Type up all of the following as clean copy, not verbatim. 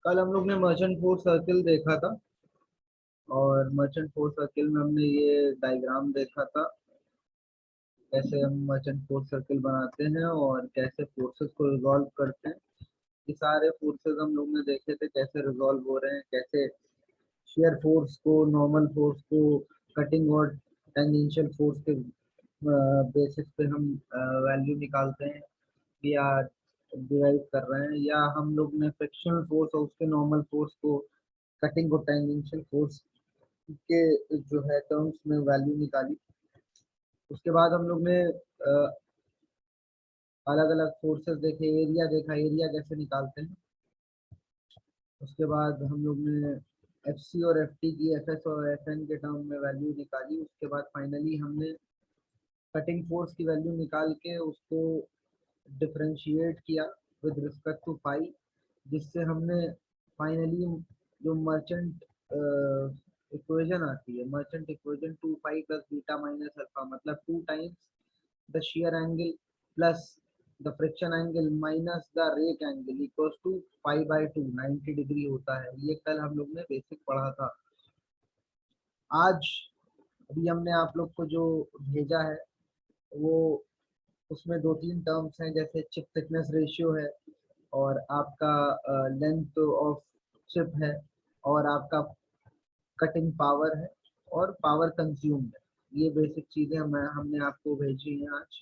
कल हम लोग ने मर्चेंट फोर्स सर्किल देखा था और मर्चेंट फोर्स सर्किल में हमने ये डायग्राम देखा था, कैसे हम मर्चेंट फोर्स सर्किल बनाते हैं और कैसे फोर्सेस को रिजॉल्व करते हैं। ये सारे फोर्सेस हम लोग ने देखे थे कैसे रिजॉल्व हो रहे हैं, कैसे शेयर फोर्स को, नॉर्मल फोर्स को, कटिंग और टेंजेंशियल फोर्स के बेसिस पे हम वैल्यू निकालते हैं या डिराइव कर रहे हैं, या हम लोग ने फ्रिक्शनल फोर्स और उसके नॉर्मल फोर्स को, कटिंग और टेंजेंशियल फोर्स के जो है टर्म्स में वैल्यू निकाली। उसके बाद हम लोग ने अलग अलग फोर्सेस देखे, एरिया देखा, एरिया कैसे निकालते हैं। उसके बाद हम लोग ने एफ सी और एफ टी की, एफ एस और एफ एन के टर्म में वैल्यू निकाली। उसके बाद फाइनली हमने कटिंग फोर्स की वैल्यू निकाल के उसको डिफरेंशिएट किया विद रिस्पेक्ट टू फाई, जिससे हमने फाइनली जो मर्चेंट इक्वेशन आती है, merchant equation 2 pi plus beta minus alpha, मतलब 2 times the shear angle plus the friction angle minus the rake angle equals to pi by 2 90 degree होता है। ये कल हम लोग ने बेसिक पढ़ा था। आज अभी हमने आप लोग को जो भेजा है वो, उसमें दो तीन टर्म्स हैं, जैसे चिप थिकनेस रेशियो है और आपका लेंथ ऑफ चिप है और आपका कटिंग पावर है और पावर कंज्यूम्ड है। ये बेसिक चीजें हमने आपको भेजी हैं आज।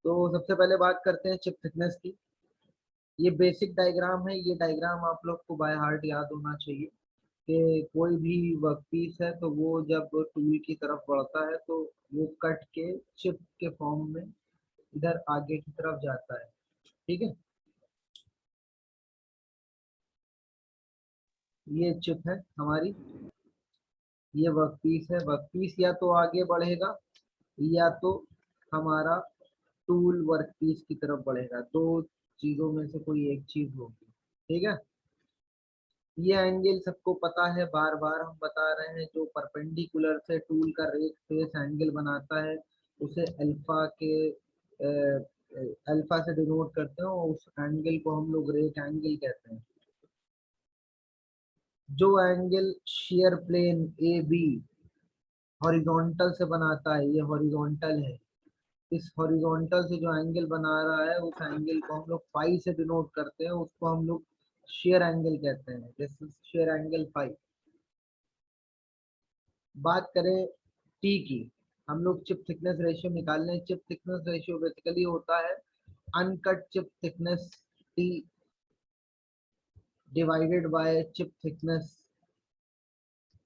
तो सबसे पहले बात करते हैं चिप थिकनेस की। ये बेसिक डायग्राम है, ये डायग्राम आप लोग को बाय हार्ट याद होना चाहिए कि कोई भी वर्कपीस है तो वो जब टूल की तरफ बढ़ता है तो वो कट के चिप के फॉर्म में इधर आगे की तरफ जाता है। ठीक है, ये चिप है हमारी, ये वर्कपीस है। वर्कपीस या तो आगे बढ़ेगा या तो हमारा टूल वर्कपीस की तरफ बढ़ेगा, दो चीजों में से कोई एक चीज होगी। ठीक है, ये एंगल सबको पता है, बार बार हम बता रहे हैं, जो परपेंडिकुलर से टूल का रेट फेस एंगल बनाता है उसे अल्फा से डिनोट करते हैं और उस एंगल को हम लोग रेट एंगल कहते हैं। जो angle shear plane a b horizontal से बनाता है, ये हॉरिजॉन्टल है, इस हॉरिजॉन्टल से जो एंगल बना रहा है उस एंगल को हम लोग फाई से डिनोट करते हैं, उसको हम लोग शेयर एंगल कहते हैं। This is shear angle phi. बात करें टी की, हम लोग चिप थिकनेस रेशियो निकालने हैं। चिप थिकनेस रेशियो बेसिकली होता है uncut chip thickness t divided by chip thickness,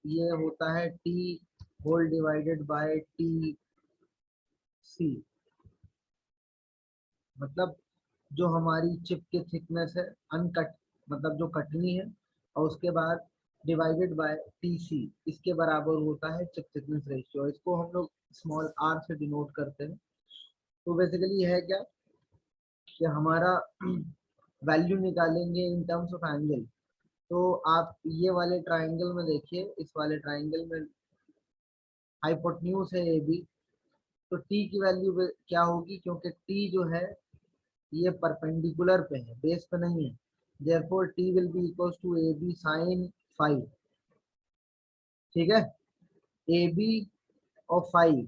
ये होता है t whole divided by t c. मतलब जो हमारी चिप की थिकनेस है अनकट, मतलब जो कटनी है, और उसके बाद डिवाइडेड बाय टी सी, इसके बराबर होता है चिप थिकनेस रेशियो। इसको हम लोग स्मॉल आर से डिनोट करते हैं। तो बेसिकली है क्या कि हमारा वैल्यू निकालेंगे इन टर्म्स ऑफ एंगल। तो आप ये वाले ट्राइंगल में देखिए, इस वाले ट्राइंगल में हाइपोटेन्यूज है ए बी, तो टी की वैल्यू क्या होगी, क्योंकि टी जो है ये परपेंडिकुलर पे है, बेस पे नहीं है। Therefore t will be equals to a B sine phi. ठीक है, ए बी और फाई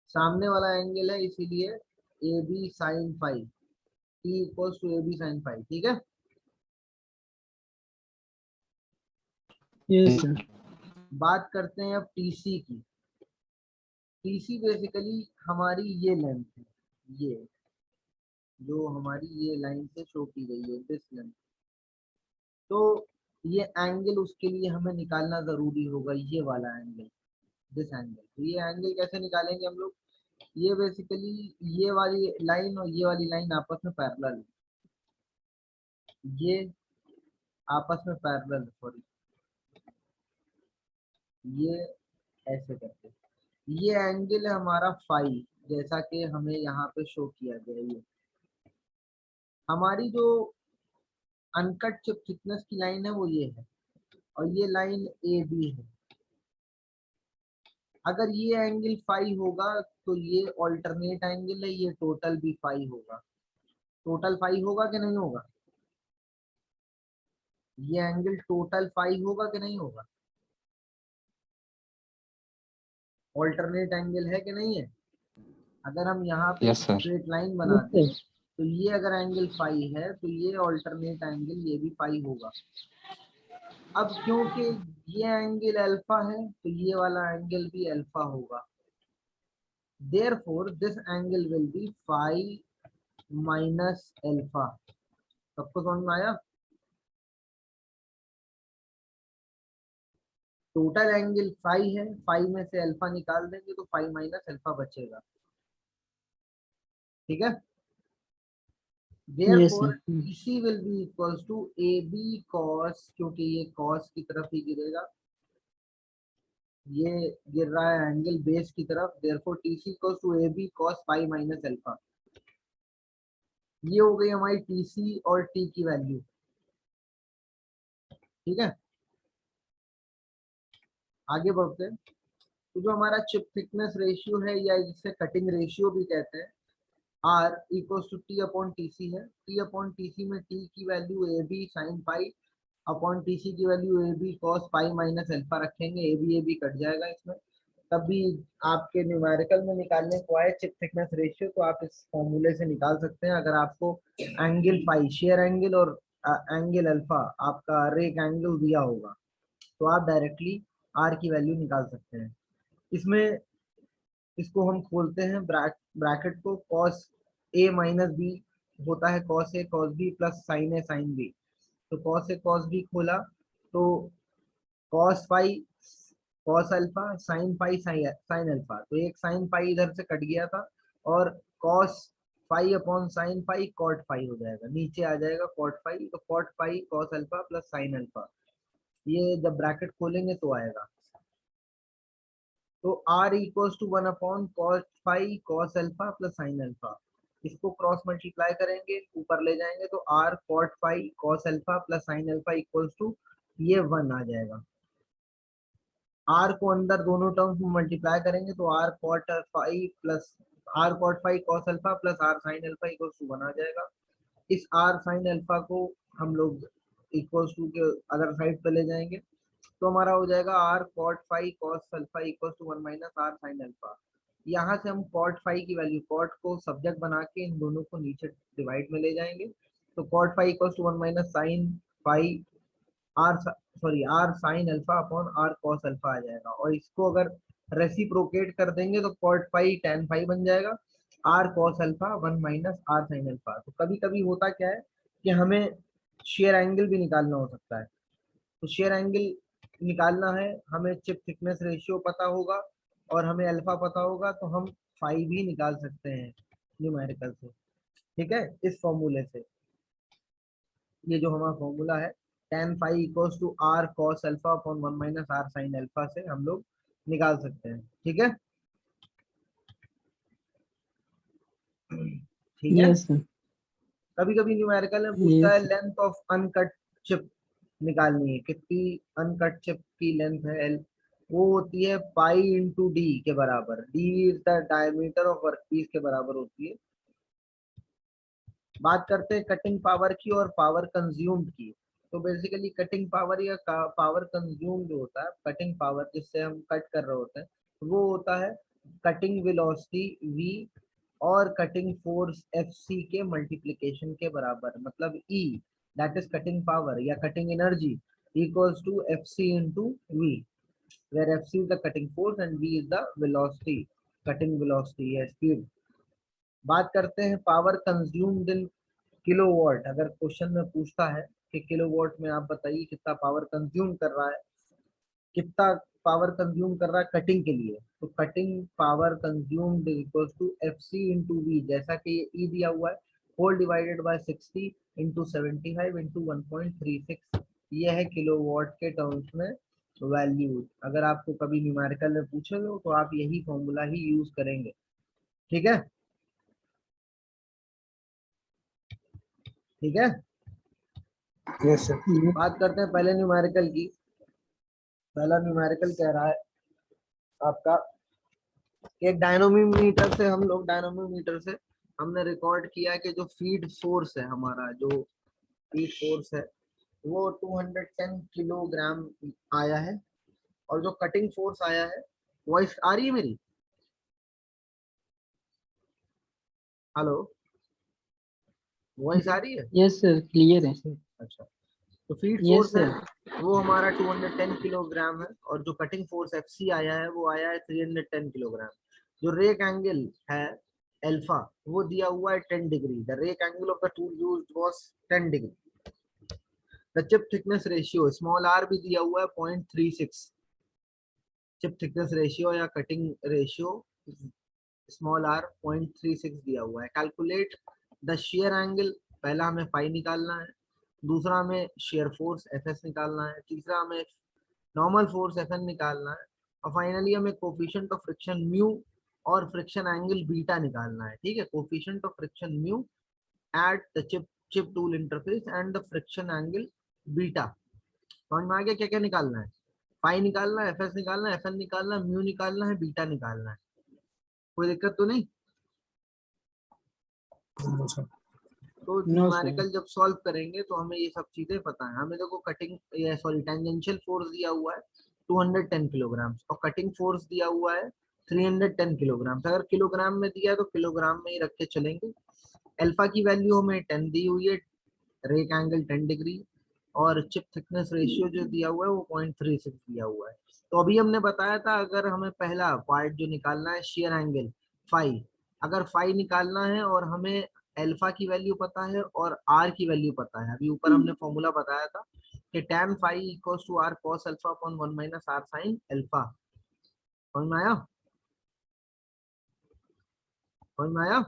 सामने वाला एंगल है, इसीलिए a B sine phi, t equals to a B sine phi. ठीक है, यस सर। बात करते हैं अब टीसी की। टीसी बेसिकली हमारी ये लेंथ है, ये जो हमारी ये लाइन से शो की गई है, दिस लेंथ। तो ये एंगल उसके लिए हमें निकालना जरूरी होगा, ये वाला एंगल, दिस एंगल। तो ये एंगल कैसे निकालेंगे हम लोग, ये बेसिकली ये वाली लाइन और ये वाली लाइन आपस में पैरेलल है, ये आपस में पैरेलल, सॉरी, ये ऐसे करके ये एंगल है हमारा फाई, जैसा कि हमें यहाँ पे शो किया गया। ये हमारी जो अनकट चिप थिकनेस की लाइन है वो ये है, और ये लाइन ए बी है। अगर ये एंगल फाई होगा तो ये ऑल्टरनेट एंगल है, ये टोटल भी फाई होगा। टोटल फाई होगा कि नहीं होगा, ये एंगल टोटल फाई होगा कि नहीं होगा? ऑल्टरनेट एंगल है कि नहीं है? अगर हम यहाँ पे यस सर। स्ट्रेट लाइन बना दें तो ये अगर एंगल फाई है तो ये ऑल्टरनेट एंगल ये भी फाई होगा। अब क्योंकि ये एंगल अल्फा है तो ये वाला एंगल भी अल्फा होगा। Therefore, this angle will be phi minus alpha. सबको समझ में आया? टोटल एंगल फाई है, फाई में से अल्फा निकाल देंगे तो फाई माइनस अल्फा बचेगा। ठीक है? Yes, Therefore, sir. TC will be equals to AB cos, क्योंकि ये cos की तरफ ही गिरेगा, ये गिर रहा है एंगल बेस की तरफ। Therefore, TC equals to AB cos phi minus alpha। ये हो गई हमारी TC और T की वैल्यू। ठीक है, आगे बढ़ते हैं। तो जो हमारा चिप थिकनेस रेशियो है या जिसे कटिंग रेशियो भी कहते हैं, R equals to T upon T C है। टी अपॉन टी सी में टी की value A B sine pi upon T C की value A B cos pi minus alpha रखेंगे। ए बी कट जाएगा इसमें। तब भी आपके न्यूमेरिकल में निकालने को आए चिप थिकनेस रेशियो तो आप इस फॉर्मूले से निकाल सकते हैं। अगर आपको एंगल पाई शेयर एंगल और एंगल अल्फा आपका रेक एंगल दिया होगा तो आप डायरेक्टली आर की वैल्यू निकाल सकते हैं। इसमें इसको हम खोलते हैं ब्रैकेट को, कॉस ए माइनस बी होता है cos A cos B plus sine A sine B. तो कॉस ए कॉस बी खोला तो cos phi cos alpha sine phi sine alpha, तो एक साइन फाई इधर से कट गया था और cos phi upon sine phi cot phi हो जाएगा, नीचे आ जाएगा कॉट फाई। तो cot phi cos alpha plus sine alpha, ये जब ब्रैकेट खोलेंगे तो आएगा। तो r equals to 1 upon cos phi cos alpha plus sine alpha. इसको क्रॉस मल्टीप्लाई करेंगे ऊपर ले जाएंगे तो r cot phi cos alpha plus sine alpha equals to ये 1 आ जाएगा। r को अंदर दोनों टर्म्स में मल्टीप्लाई करेंगे तो r cot phi plus r cot phi cos alpha plus r sine alpha equals to 1 आ जाएगा। इस r साइन अल्फा को हम लोग इक्वल्स टू के अदर साइड पे ले जाएंगे तो हमारा हो जाएगा r cot phi cos alpha equals to 1 minus r sin alpha. यहाँ से हम cot phi की वैल्यू, cot को सब्जेक्ट बना के इन दोनों को नीचे डिवाइड में ले जाएंगे तो cot phi इक्वल्स टू 1 माइनस sin phi r sin alpha upon r cos alpha आ जाएगा। और इसको अगर रेसिप्रोकेट कर देंगे तो cot phi tan phi बन जाएगा, r cos alpha 1 minus r sin alpha. तो कभी कभी होता क्या है कि हमें शेयर एंगल भी निकालना हो सकता है। तो शेयर एंगल निकालना है, हमें चिप थिकनेस रेशियो पता होगा और हमें अल्फा पता होगा तो हम फाई भी निकाल सकते हैं न्यूमेरिकल से। ठीक है, इस फॉर्मूले से, ये जो हमारा फॉर्मूला है tan phi equals to r cos alpha upon 1 minus r sin alpha से हम लोग निकाल सकते हैं। ठीक है, ठीक है। Yes, sir. कभी कभी न्यूमेरिकल में पूछता है Yes. Length of uncut chip निकालनी है, कितनी अनकट चिप की लेंथ है L, वो होती है पाई इंटू डी के बराबर। D is the diameter of workpiece के बराबर होती है। बात करते हैं कटिंग पावर की और पावर कंज्यूम्ड की। तो बेसिकली कटिंग पावर या पावर कंज्यूम जो होता है, कटिंग पावर जिससे हम कट कर रहे होते हैं, वो होता है कटिंग वेलोसिटी v और कटिंग फोर्स Fc के मल्टीप्लिकेशन के बराबर, मतलब E that is cutting power या cutting energy equals to Fc into v, where Fc is the cutting force and v is the velocity, cutting velocity या speed। बात करते हैं पावर कंज्यूम्ड इन किलोवाट। अगर question में पूछता है कि किलोवाट में आप बताइए कितना पावर कंज्यूम कर रहा है, कितना पावर कंज्यूम कर रहा है कटिंग के लिए, तो cutting power consumed equals to F C into V, जैसा कि ये ई दिया हुआ है, whole divided by 60 into 75 into 1.36, ये है किलोवाट के टर्म्स में वैल्यू। अगर आपको कभी न्यूमेरिकल में पूछे लो तो आप यही फॉर्मूला ही यूज करेंगे। ठीक है, ठीक है। Yes sir. बात करते हैं पहले न्यूमेरिकल की। पहला न्यूमेरिकल कह रहा है आपका एक डायनोमीटर से, हम लोग डायनोमीटर से हमने रिकॉर्ड किया कि जो फीड फोर्स है हमारा, जो फीड फोर्स है वो 210 किलोग्राम आया है, और जो कटिंग फोर्स आया है, वॉइस आ रही है मेरी? हेलो, वॉइस आ रही है? यस सर, क्लियर है सर। अच्छा, तो फीड यस फोर्स है सर। वो हमारा 210 किलोग्राम है, और जो कटिंग फोर्स एफसी आया है वो आया है 310 किलोग्राम। जो रेक एंगल है अल्फा, वो दिया हुआ है 10 degree. The rake angle of the tool used was 10 degree. The chip thickness ratio small r भी दिया हुआ है 0.36। चिप थिकनेस रेशियो या कटिंग रेशियो स्मॉल आर 0.36 दिया हुआ है। कैलकुलेट द शेयर एंगल, पहला हमें फाई निकालना है, दूसरा हमें शेयर फोर्स एफ एस निकालना है, तीसरा हमें नॉर्मल फोर्स एफ एन निकालना है, और फाइनली हमें कोफिशिएंट ऑफ फ्रिक्शन म्यू और फ्रिक्शन एंगल बीटा निकालना है। ठीक है, coefficient of friction mu at the chip tool interface and the friction angle beta. समझ में आ गया क्या क्या निकालना है? फाई निकालना है, एफ एस निकालना है, एफ एन निकालना है, म्यू निकालना है, बीटा निकालना है। कोई दिक्कत तो नहीं? No sir. तो नो सर। न्यूमेरिकल जब सॉल्व करेंगे तो हमें ये सब चीजें पता है। हमें देखो कटिंग, ये सॉरी, टेंजेंशियल फोर्स दिया हुआ है 210 किलोग्राम, और कटिंग फोर्स दिया हुआ है 310 किलोग्राम। अगर किलोग्राम में दिया है तो किलोग्राम में ही रख के चलेंगे। अल्फा की वैल्यू हमें 10 दी हुई है, रेक एंगल 10 डिग्री, और चिप थिकनेस रेशियो जो दिया हुआ है वो 0.36 दिया हुआ है। तो अभी हमने बताया था, अगर हमें पहला पार्ट जो निकालना है शेयर एंगल फाई, अगर फाई निकालना है और हमें अल्फा की वैल्यू पता है और आर की वैल्यू पता है, अभी ऊपर हमने फॉर्मूला बताया था कि tan phi equals to r cos alpha upon 1 minus r sin alpha. समझ में आया? समझ में आया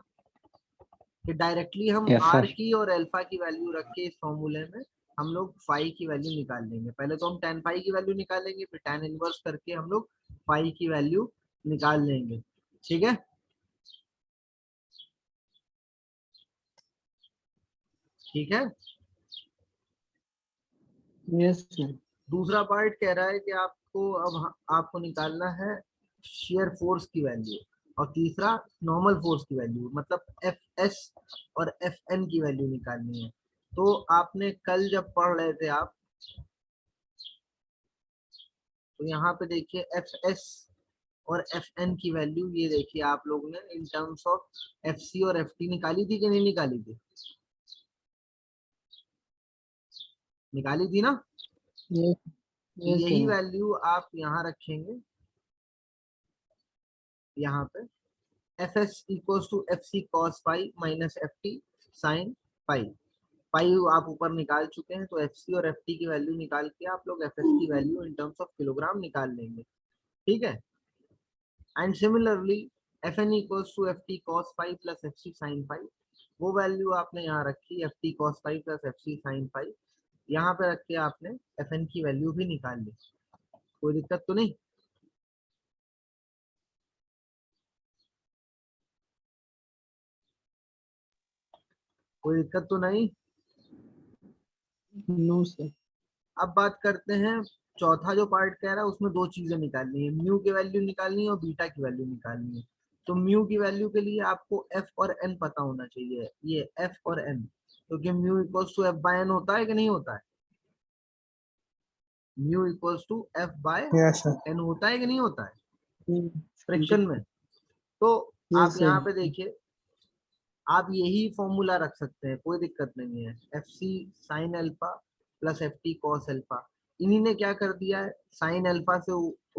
कि डायरेक्टली हम यस आर सर। की और अल्फा की वैल्यू रख के इस फॉर्मूले में हम लोग फाई की वैल्यू निकाल लेंगे। पहले तो हम tan फाई की वैल्यू निकालेंगे, फिर tan इनवर्स करके हम लोग फाई की वैल्यू निकाल लेंगे। ठीक है, ठीक है। Yes sir. दूसरा पार्ट कह रहा है कि आपको अब आपको निकालना है शेयर फोर्स की वैल्यू, और तीसरा नॉर्मल फोर्स की वैल्यू, मतलब एफ एस और एफ एन की वैल्यू निकालनी है। तो आपने कल जब पढ़ रहे थे आप, तो यहाँ पे देखिए एफ एस और एफ एन की वैल्यू, ये देखिए आप लोगों ने in terms of F C और एफ टी निकाली थी कि नहीं निकाली थी? निकाली थी ना? यस। तो यस यही सर। वैल्यू आप यहाँ रखेंगे, यहाँ पे F S equals to F C cos phi minus F T sine phi. Phi आप ऊपर निकाल चुके हैं, तो एफ सी और एफ टी की वैल्यू निकाल के आप लोग एफ एस की value in terms of kilogram निकाल लेंगे। ठीक है, and similarly F N equals to F T cos phi plus F C sine phi, वो वैल्यू आपने यहाँ रखी F T cos phi plus F C sine phi, यहाँ पे रख के आपने एफ एन की वैल्यू भी निकाल ली। कोई दिक्कत तो नहीं? कोई दिक्कत तो नहीं? No sir. अब बात करते हैं, चौथा जो पार्ट कह रहा है उसमें दो चीजें निकालनी है, म्यू की वैल्यू निकालनी है और बीटा की वैल्यू निकालनी है। तो म्यू की वैल्यू के लिए आपको एफ और एन पता होना चाहिए, ये एफ और एन, क्योंकि mu equals to F by N होता है कि नहीं होता है? Mu equals to F by yes sir. N होता है कि नहीं होता है फ्रिक्शन यस में? तो आप यहाँ सर। पे देखिए, आप यही फॉर्मूला रख सकते हैं, कोई दिक्कत नहीं है। F C sine alpha plus F T cos alpha, इन्हीं ने क्या कर दिया है, साइन अल्फा से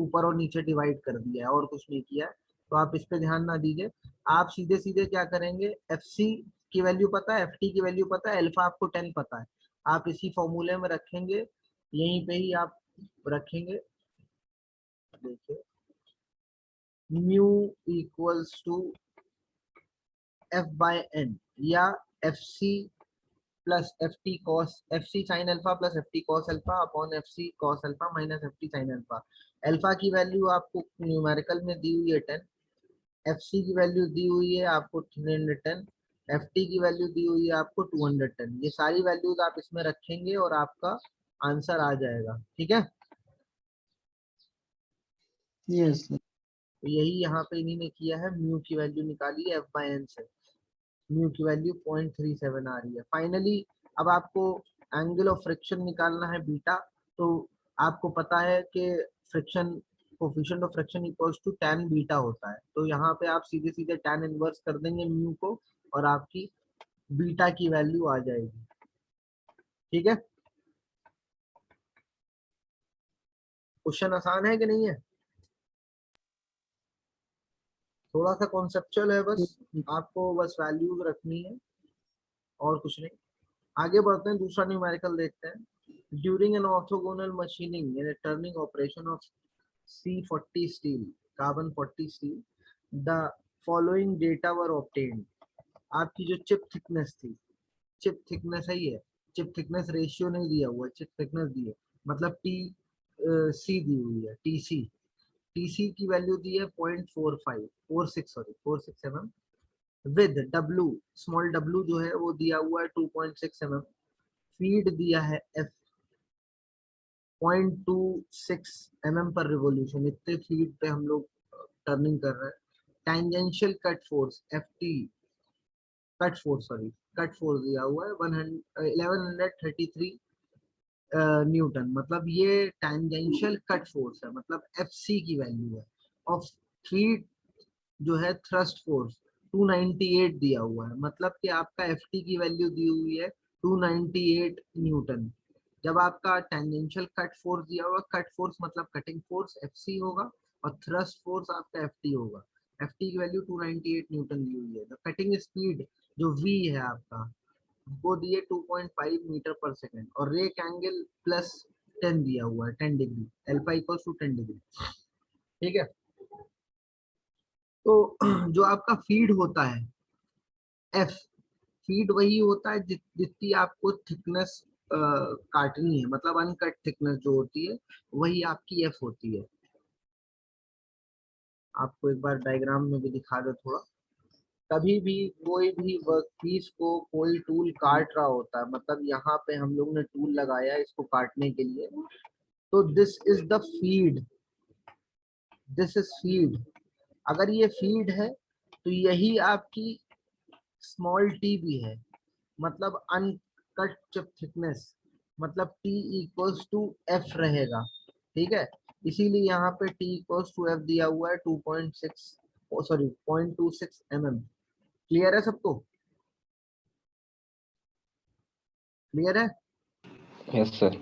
ऊपर और नीचे डिवाइड कर दिया है, और कुछ नहीं किया है। तो आप इस पे ध्यान ना दीजिए, आप सीधे सीधे क्या करेंगे, एफ सी की वैल्यू पता है, एफ टी की वैल्यू पता है, अल्फा आपको 10 पता है, आप इसी फॉर्मूले में रखेंगे, यहीं पे ही आप रखेंगे। देखिए, mu equals to F by N, या F C plus F T cos, F C sine alpha plus F T cos alpha upon F C cos alpha minus F T sine alpha. Alpha की value आपको numerical में दी हुई है 10, F C की value दी हुई है आपको 310, एफ टी की वैल्यू दी हुई है आपको 210। ये सारी वैल्यूज आप इसमें रखेंगे और आपका आंसर आ जाएगा। ठीक है, यस सर। तो यही यहाँ पे इन्हीं ने किया है, म्यू की वैल्यू निकाली है एफ बाय एन से, म्यू की वैल्यू 0.37 आ रही है फाइनली। अब आपको एंगल ऑफ फ्रिक्शन निकालना है बीटा, तो आपको पता है कि friction coefficient of friction equals to tan beta होता है। तो यहाँ पे आप सीधे सीधे tan इनवर्स कर देंगे म्यू को और आपकी बीटा की वैल्यू आ जाएगी। ठीक है, क्वेश्चन आसान है कि नहीं है? थोड़ा सा कॉन्सेप्चुअल है, बस आपको बस वैल्यूज रखनी है और कुछ नहीं। आगे बढ़ते हैं, दूसरा न्यूमेरिकल देखते हैं। During an orthogonal machining in A turning operation of C40 steel, carbon 40 steel, the following data were obtained. आपकी जो चिप थिकनेस थी, चिप थिकनेस है ये, चिप थिकनेस रेशियो नहीं दिया हुआ, चिप थिकनेस दी है, मतलब टी सी दी हुई है, टीसी की वैल्यू दी है 0.46 mm with W, small W जो है वो दिया हुआ है 2.6 mm, फीड दिया है एफ 0.26 mm पर रिवोल्यूशन, इतने फीड पे हम लोग टर्निंग कर रहे हैं। Tangential cut force FT, cut force दिया हुआ है 1133 न्यूटन, मतलब ये टेंजेंशियल कट फोर्स है, मतलब एफसी की वैल्यू है। और फीड जो है थ्रस्ट फोर्स 298 दिया हुआ है, मतलब कि आपका एफटी की वैल्यू दी हुई है 298 न्यूटन। जब आपका टेंजेंशियल कट फोर्स दिया हुआ, कट फोर्स मतलब कटिंग फोर्स एफसी होगा और थ्रस्ट फोर्स आपका एफटी होगा। एफटी की वैल्यू 298 न्यूटन दी हुई है। तो कटिंग स्पीड जो वी है आपका वो दिए 2.5 मीटर पर सेकेंड और रेक एंगल प्लस 10 दिया हुआ है, 10 degree, alpha equals to 10 degree. ठीक है, तो जो आपका फीड होता है एफ, फीड वही होता है जितनी आपको थिकनेस काटनी है, मतलब अनकट थिकनेस जो होती है वही आपकी एफ होती है। आपको एक बार डायग्राम में भी दिखा दो थोड़ा। कभी भी कोई भी वर्कपीस को कोई टूल काट रहा होता है, मतलब यहाँ पे हम लोग ने टूल लगाया है इसको काटने के लिए, तो this is the feed, this is feed. अगर ये फीड है तो यही आपकी स्मॉल टी भी है, मतलब अनकट चिप थिकनेस, मतलब T इक्वल्स टू एफ रहेगा। ठीक है, इसीलिए यहाँ पे T इक्वल्स टू एफ दिया हुआ है 2.6 सॉरी 0.26 mm। क्लियर है सबको? क्लियर है? Yes sir.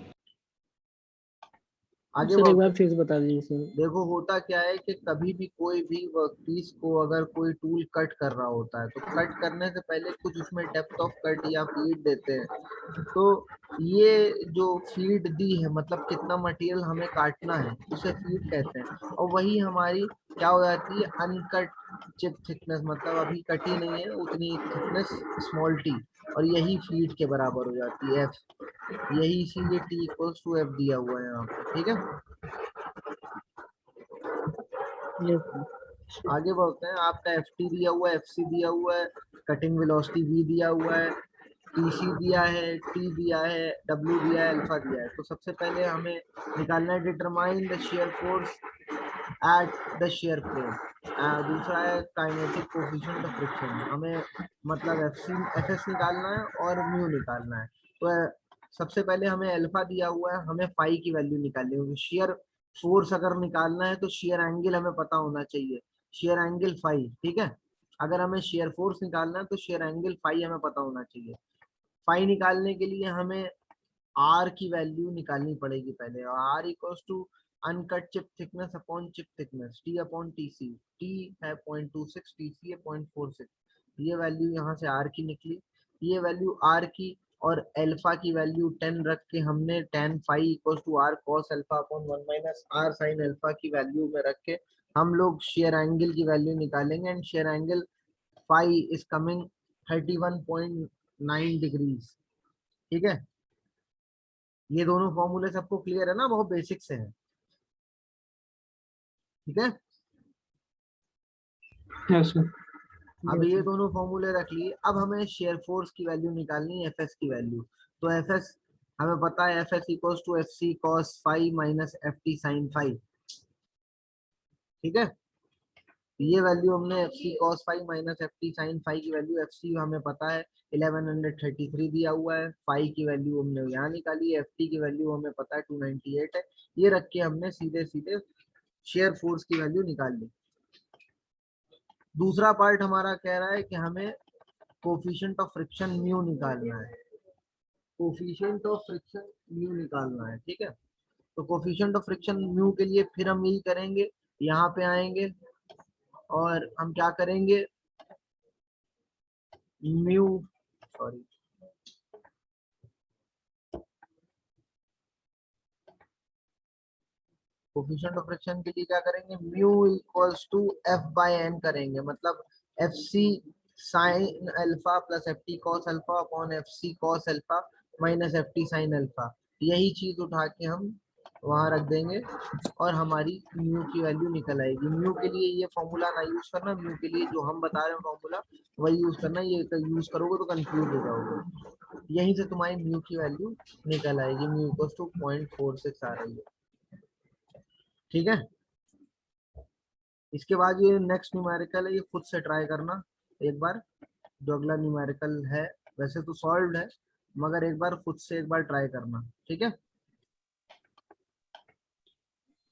आगे सर एक बार बढ़ते फिर से बता दीजिए सर। देखो, होता क्या है कि कभी भी कोई भी वर्कपीस को अगर कोई टूल कट कर रहा होता है तो कट करने से पहले कुछ उसमें डेप्थ ऑफ कट या फीड देते हैं। तो ये जो फीड दी है, मतलब कितना मटेरियल हमें काटना है, उसे फीड कहते हैं। और वही हमारी क्या हो जाती है, अनकट चिप थिकनेस, मतलब अभी कटी नहीं है उतनी थिकनेस स्मॉल टी, और यही फीड के बराबर हो जाती है एफ। यही इसीलिए टी इक्वल्स टू एफ दिया हुआ है यहाँ पे। ठीक है, यस सर। आगे बढ़ते हैं। आपका एफ टी दिया हुआ है, एफ सी दिया हुआ है, कटिंग वेलोसिटी वी दिया हुआ है, टी सी दिया है, टी दिया है, डब्ल्यू दिया है, अल्फा दिया है। तो सबसे पहले हमें निकालना है determine the shear force at the shear plane. दूसरा है काइनेटिक कोफिशिएंट ऑफ फ्रिक्शन, हमें मतलब एफ एस निकालना है और म्यू निकालना है। तो सबसे पहले हमें अल्फा दिया हुआ है, हमें फाई की वैल्यू निकालनी होगी। शेयर फोर्स अगर निकालना है तो शेयर एंगल हमें पता होना चाहिए, शेयर एंगल फाई। ठीक है, अगर हमें शेयर फोर्स निकालना है तो शेयर एंगल फाई हमें पता होना चाहिए। फाई निकालने के लिए हमें आर की वैल्यू निकालनी पड़ेगी पहले, और r equals to uncut chip thickness upon chip thickness, t upon T c. T है 0.26, टी सी है 0.46। ये वैल्यू यहाँ से आर की निकली, ये वैल्यू आर की, और अल्फा की वैल्यू 10 रख के हमने tan phi equals to r cos alpha upon 1 minus r sine alpha की वैल्यू में रख के हम लोग शेयर एंगल की वैल्यू निकालेंगे। And shear angle phi is coming 31.9 degrees. ठीक है, ये दोनों फॉर्मूले सबको क्लियर है ना, बहुत बेसिक से है। ठीक है, यस सर। अब ये दोनों फॉर्मूले रख लिए। अब हमें शेयर फोर्स की वैल्यू निकालनी है, एफएस की वैल्यू। तो एफएस हमें पता है, FS equals to F C cos phi minus F T sine phi. ठीक है, ये वैल्यू हमने F C cos phi minus F T sine phi की वैल्यू, एफ सी हमें पता है 1133 दिया हुआ है, फाइव की वैल्यू हमने यहाँ निकाली है, एफ टी की वैल्यू हमें पता है 298 है। ये रख के हमने सीधे सीधे शेयर फोर्स की वैल्यू निकाल ली। दूसरा पार्ट हमारा कह रहा है कि हमें कोफिशिएंट ऑफ फ्रिक्शन म्यू निकालना है, कोफिशिएंट ऑफ फ्रिक्शन म्यू निकालना है, ठीक है। तो कोफिशिएंट ऑफ फ्रिक्शन म्यू के लिए फिर हम यही करेंगे, यहाँ पे आएंगे और हम क्या करेंगे, mu sorry coefficient of friction के लिए क्या करेंगे, mu equals to F by N करेंगे, मतलब F C sine alpha plus F T cos alpha upon F C cos alpha minus F T sine alpha. यही चीज उठा के हम वहां रख देंगे और हमारी म्यू की वैल्यू निकल आएगी। म्यू के लिए ये फॉर्मूला ना यूज करना, म्यू के लिए जो हम बता रहे हैं फॉर्मूला वही यूज करना, ये यूज करोगे तो कंफ्यूज हो जाओगे। यहीं से तुम्हारी म्यू की वैल्यू निकल आएगी, म्यू इक्वल्स टू 0.46 आ रही है, ठीक है। इसके बाद ये नेक्स्ट न्यूमेरिकल है, ये खुद से ट्राई करना एक बार, जो अगला न्यूमेरिकल है वैसे तो सॉल्व है मगर एक बार खुद से एक बार ट्राई करना, ठीक है।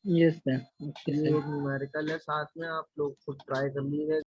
यस सर, ओके ये सर। एक न्यूमेरिकल है, साथ में आप लोग खुद ट्राई कर लीजिए।